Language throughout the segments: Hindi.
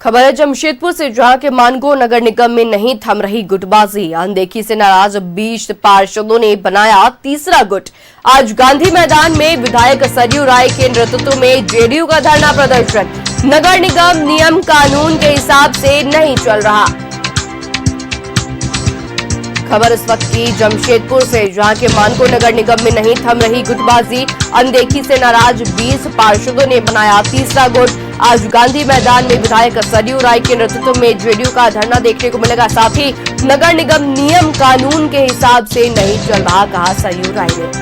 खबर है जमशेदपुर से, जहां के मानगो नगर निगम में नहीं थम रही गुटबाजी। अनदेखी से नाराज 20 पार्षदों ने बनाया तीसरा गुट। आज गांधी मैदान में विधायक सरयू राय के नेतृत्व में जेडीयू का धरना प्रदर्शन। नगर निगम नियम कानून के हिसाब से नहीं चल रहा। खबर इस वक्त की जमशेदपुर से, जहां के मानगो नगर निगम में नहीं थम रही गुटबाजी। अनदेखी से नाराज 20 पार्षदों ने बनाया तीसरा गुट। आज गांधी मैदान में विधायक सरयू राय के नेतृत्व में जेडीयू का धरना देखने को मिलेगा। साथ ही नगर निगम नियम कानून के हिसाब से नहीं चल रहा, कहा सरयू राय ने।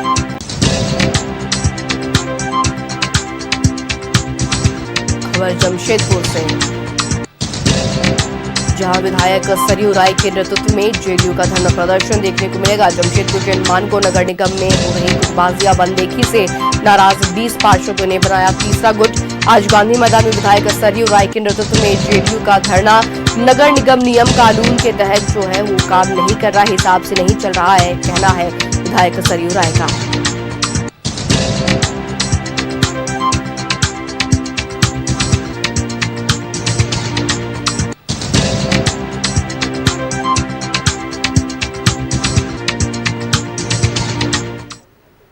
खबर जमशेदपुर से, जहां विधायक सरयू राय के नेतृत्व में जेडीयू का धरना प्रदर्शन देखने को मिलेगा। जमशेदपुर के मानगो नगर निगम में हो रही गुटबाजियां अनदेखी से नाराज 20 पार्षदों ने बनाया तीसरा गुट। आज गांधी मैदान में विधायक सरयू राय के नेतृत्व में जेडीयू का धरना। नगर निगम नियम कानून के तहत जो है वो काम नहीं कर रहा, हिसाब से नहीं चल रहा है, कहना है विधायक सरयू राय का।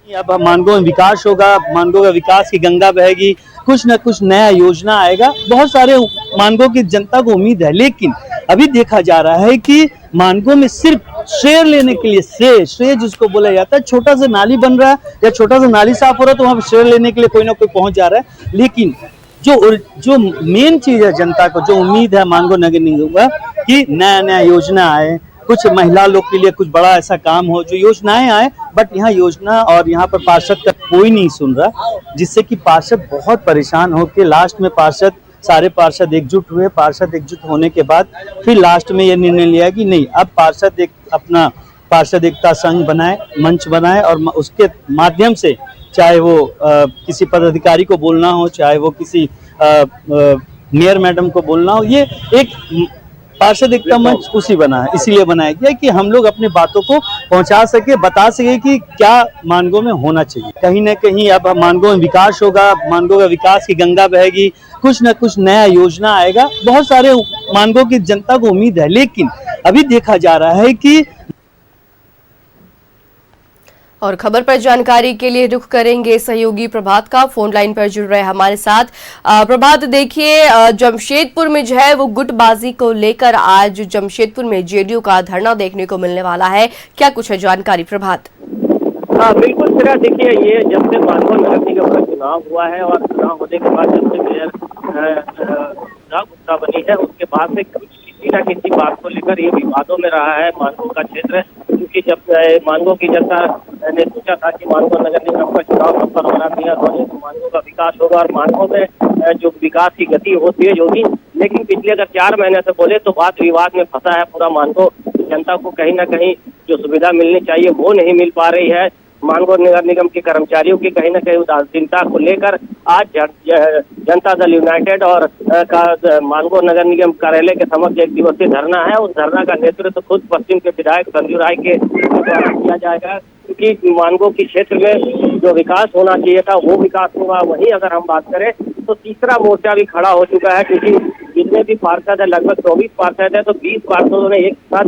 अब मानगो में विकास होगा, मानगो का विकास की गंगा बहेगी, कुछ न कुछ नया योजना आएगा। बहुत सारे मानगो की जनता को उम्मीद है, लेकिन अभी देखा जा रहा है कि मानगो में सिर्फ श्रेय लेने के लिए, श्रेय जिसको बोला जाता है, छोटा सा नाली बन रहा है या छोटा सा नाली साफ हो रहा है तो वहां श्रेय लेने के लिए कोई ना कोई पहुंच जा रहा है। लेकिन जो मेन चीज है, जनता को जो उम्मीद है मानगो नगर निगम का कि नया नया योजना आए, कुछ महिला लोग के लिए कुछ बड़ा ऐसा काम हो, जो योजनाएं आए। बट यहाँ योजना और यहाँ पर पार्षद का कोई नहीं सुन रहा, जिससे कि पार्षद बहुत परेशान होकर लास्ट में सारे पार्षद एकजुट हुए। पार्षद एकजुट होने के बाद फिर लास्ट में यह निर्णय लिया कि नहीं, अब पार्षद अपना पार्षद एकता संघ बनाए, मंच बनाए और उसके माध्यम से चाहे वो किसी पदाधिकारी को बोलना हो, चाहे वो किसी मेयर मैडम को बोलना हो, ये एक पार्षद एकता मंच उसी बना है, इसीलिए बनाया गया कि हम लोग अपनी बातों को पहुंचा सके, बता सके कि क्या मानगो में होना चाहिए। कहीं न कहीं अब मानगो में विकास होगा, मानगो का विकास की गंगा बहेगी, कुछ न कुछ नया योजना आएगा। बहुत सारे मानगो की जनता को उम्मीद है, लेकिन अभी देखा जा रहा है कि और खबर पर जानकारी के लिए रुख करेंगे सहयोगी प्रभात का, फोन लाइन पर जुड़ रहे हमारे साथ। प्रभात, देखिए जमशेदपुर में जो है वो गुटबाजी को लेकर आज जमशेदपुर में जेडीयू का धरना देखने को मिलने वाला है, क्या कुछ है जानकारी प्रभात? हाँ बिल्कुल सिरा, देखिए ये जब से मानगो नगर निगम का चुनाव हुआ है और चुनाव होने के बाद जब से मेयर गुप्ता बनी है, उसके बाद से किसी न किसी बात को लेकर ये विवादों में रहा है मानगो का क्षेत्र। क्योंकि जब मानगो की जनता ने सोचा था कि मानगो नगर निगम का चुनाव संपन्न होना चाहिए तो मानगो का विकास होगा और मानगो में जो विकास की गति वो तेज होगी, लेकिन पिछले अगर 4 महीने से बोले तो वाद विवाद में फंसा है पूरा मानगो। जनता को कहीं ना कहीं जो सुविधा मिलनी चाहिए वो नहीं मिल पा रही है। मानगो नगर निगम के कर्मचारियों की कहीं न कहीं उदासीनता को लेकर आज जनता दल यूनाइटेड और मानगो नगर निगम कार्यालय के समक्ष 1 दिवसीय धरना है। उस धरना का नेतृत्व खुद पश्चिम के विधायक सरयू राय के द्वारा किया जाएगा, क्योंकि मानगो के क्षेत्र में जो विकास होना चाहिए था वो विकास हुआ। वहीं अगर हम बात करें तो तीसरा मोर्चा भी खड़ा हो चुका है, क्योंकि जितने भी पार्षद है, लगभग 24 पार्षद है, तो 20 पार्षदों ने एक साथ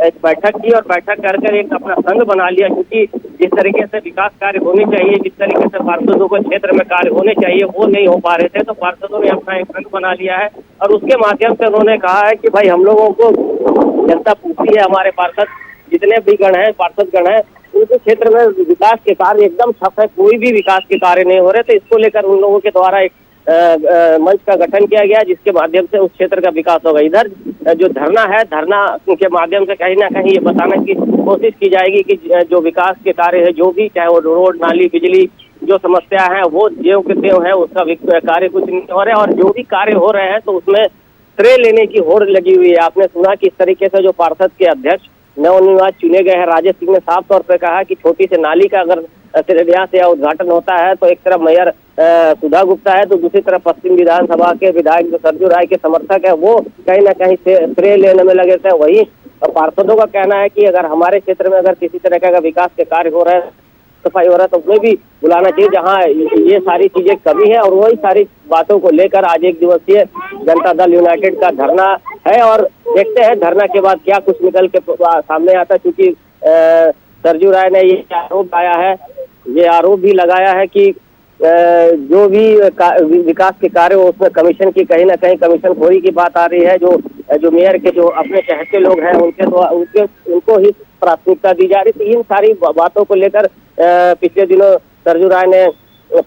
एक बैठक की और बैठक कर एक अपना संघ बना लिया। क्योंकि जिस तरीके से विकास कार्य होने चाहिए, जिस तरीके से पार्षदों को क्षेत्र में कार्य होने चाहिए वो नहीं हो पा रहे थे, तो पार्षदों ने अपना एक संघ बना लिया है और उसके माध्यम से उन्होंने कहा है कि भाई हम लोगों को जनता पूछती है, हमारे पार्षद जितने भी गण है, पार्षद गण है, उनके क्षेत्र में विकास के कार्य एकदम ठप है, कोई भी विकास के कार्य नहीं हो रहे। तो इसको लेकर उन लोगों के द्वारा एक मंच का गठन किया गया, जिसके माध्यम से उस क्षेत्र का विकास होगा। इधर जो धरना है, धरना के माध्यम से कहीं ना कहीं ये बताने की कोशिश की जाएगी कि जो विकास के कार्य है, जो भी चाहे वो रोड, नाली, बिजली, जो समस्या है वो ज्यों के त्यों है, उसका कार्य कुछ नहीं हो रहा है। और जो भी कार्य हो रहे हैं तो उसमें श्रेय लेने की होड़ लगी हुई है। आपने सुना कि इस तरीके से जो पार्षद के अध्यक्ष नवनिर्वाचित चुने गए हैं राजेश सिंह ने साफ तौर पर कहा कि छोटी से नाली का अगर शिलान्यास या उद्घाटन होता है तो एक तरफ मेयर सुधा गुप्ता है, तो दूसरी तरफ पश्चिम विधानसभा के विधायक जो सरयू राय के समर्थक है वो कहीं ना कहीं श्रेय लेने में लगे थे। वही पार्षदों का कहना है कि अगर हमारे क्षेत्र में अगर किसी तरह का विकास के कार्य हो रहे हैं सफाई हो रहा है तो उसमें भी बुलाना चाहिए, जहाँ ये सारी चीजें कमी है। और वही सारी बातों को लेकर आज एक दिवसीय जनता दल यूनाइटेड का धरना है और देखते हैं धरना के बाद क्या कुछ निकल के सामने आता है। क्योंकि सरजू राय ने ये आरोप भी लगाया है कि जो भी विकास के कार्य हो उसमें कमीशन की कहीं ना कहीं कमीशन खोरी की बात आ रही है। जो मेयर के जो अपने चहेते लोग हैं उनको ही प्राथमिकता दी जा रही थी। इन सारी बातों को लेकर पिछले दिनों सरजू राय ने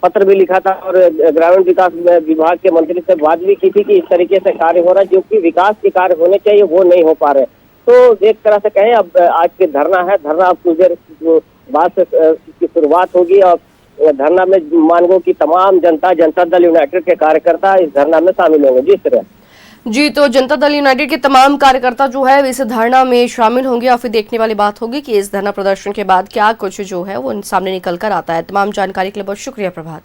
पत्र भी लिखा था और ग्रामीण विकास विभाग के मंत्री से बात भी की थी कि इस तरीके से कार्य हो रहा है, जो कि विकास के कार्य होने चाहिए वो नहीं हो पा रहे। तो एक तरह से कहें अब आज के धरना है, धरना अब कुछ देर बाद से इसकी शुरुआत होगी और धरना में मानगो की तमाम जनता दल यूनाइटेड के कार्यकर्ता इस धरना में शामिल होंगे। जिस तरह जी, तो जनता दल यूनाइटेड के तमाम कार्यकर्ता जो है इस धरना में शामिल होंगे और फिर देखने वाली बात होगी कि इस धरना प्रदर्शन के बाद क्या कुछ जो है वो सामने निकल कर आता है। तमाम जानकारी के लिए बहुत शुक्रिया Prabhat.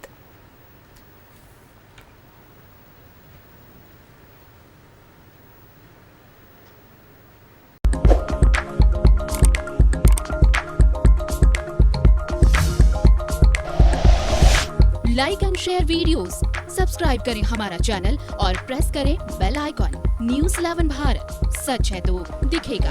Like and share videos, subscribe करें हमारा चैनल और प्रेस करें बेल आइकॉन। न्यूज़ 11 भारत, सच है तो दिखेगा।